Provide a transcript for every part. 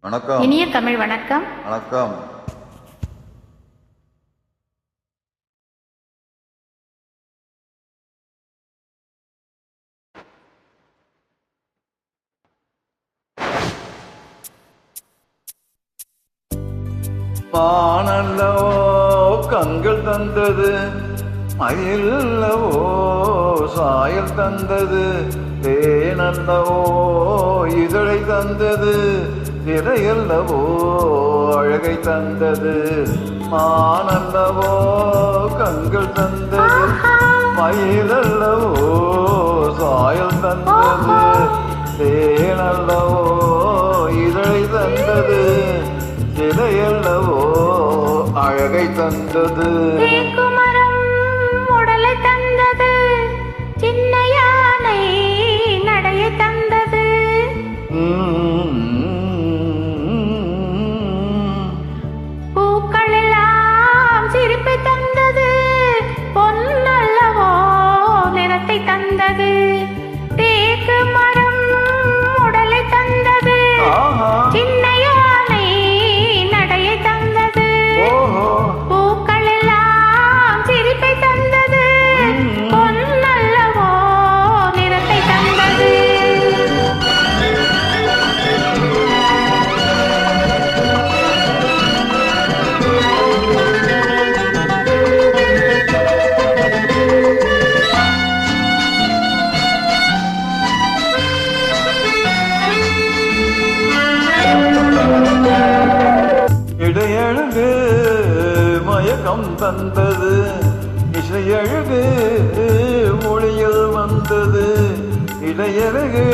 வணக்கம். இனிய தமிழ் வணக்கம். வணக்கம். மானல்லவோ கண்கள் தந்தது, மயிலல்லவோ சாயல் தந்தது, தேனல்லவோ இதழை தந்தது, திரையல்லவோ அழகை தந்தது. மானல்லவோ கண்கள் தந்தது, மயிலல்லவோ சாயல் தந்தது, தேனல்லவோ இதழை தந்தது, திரையல்லவோ அழகை தந்தது. உடலை தந்தது, சின்ன யானை நடையை தந்தது. பூக்கள் எல்லாம் சிரிப்பை தந்தது, பொன்னல்லவோ நிறத்தை தந்தது. தேக்கு மரம் உடலை தந்தது, சின்ன யானை நடையை தந்தது. பூக்கள் எல்லாம் சிரிப்பை தந்தது, பொன்னல்லவோ நிறத்தை தந்தது. இடையழகு மயக்கம் தந்தது, இசையழகு மொழியில் வந்தது. இடையழகு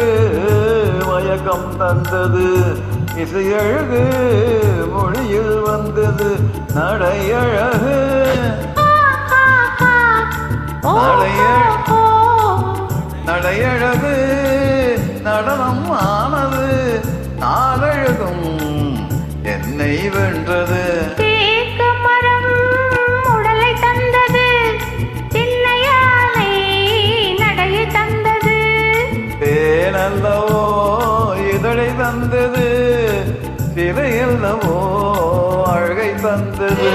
மயக்கம் தந்தது, இசையழகு மொழியில் வந்தது. நடையழகு நடையழகு நடனம் ஆனது, நாளழகும் என்னை வென்றது. தேக்கு மரம் உடலை தந்தது, சின்ன யானை நடையை தந்தது. தேனல்லவோ இதழை தந்தது, திரையல்லவோ அழகை தந்தது.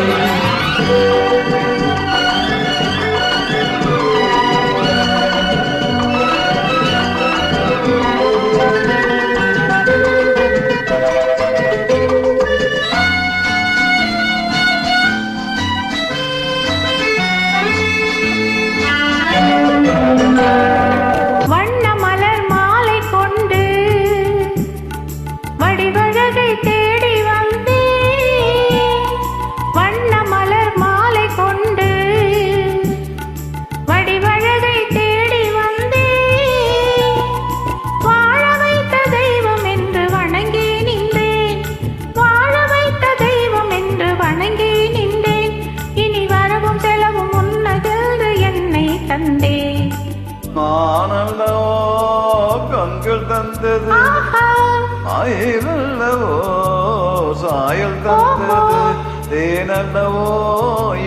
வண்ண மலர் மாலை கொண்டு வடிவழகை தேடி வந்தேன். வண்ண மலர் மாலை கொண்டு வடிவழகை தேடி வந்தேன். வாழ வைத்த தெய்வம் என்று வணங்கி நின்றேன், வாழ வைத்த தெய்வம் என்று வணங்கி நின்றேன். இனி வரவும் செலவும் உன்னதென்று என்னை தந்தேன். மானல்லவோ கண்கள் தந்தது, மயிலல்லவோ சாயல் தந்தது, தேனல்லவோ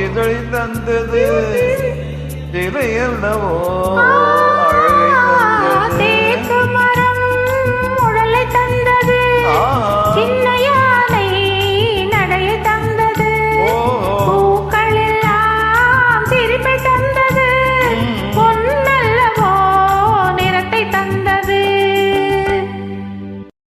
இதழை தந்தது, திரையல்லவோ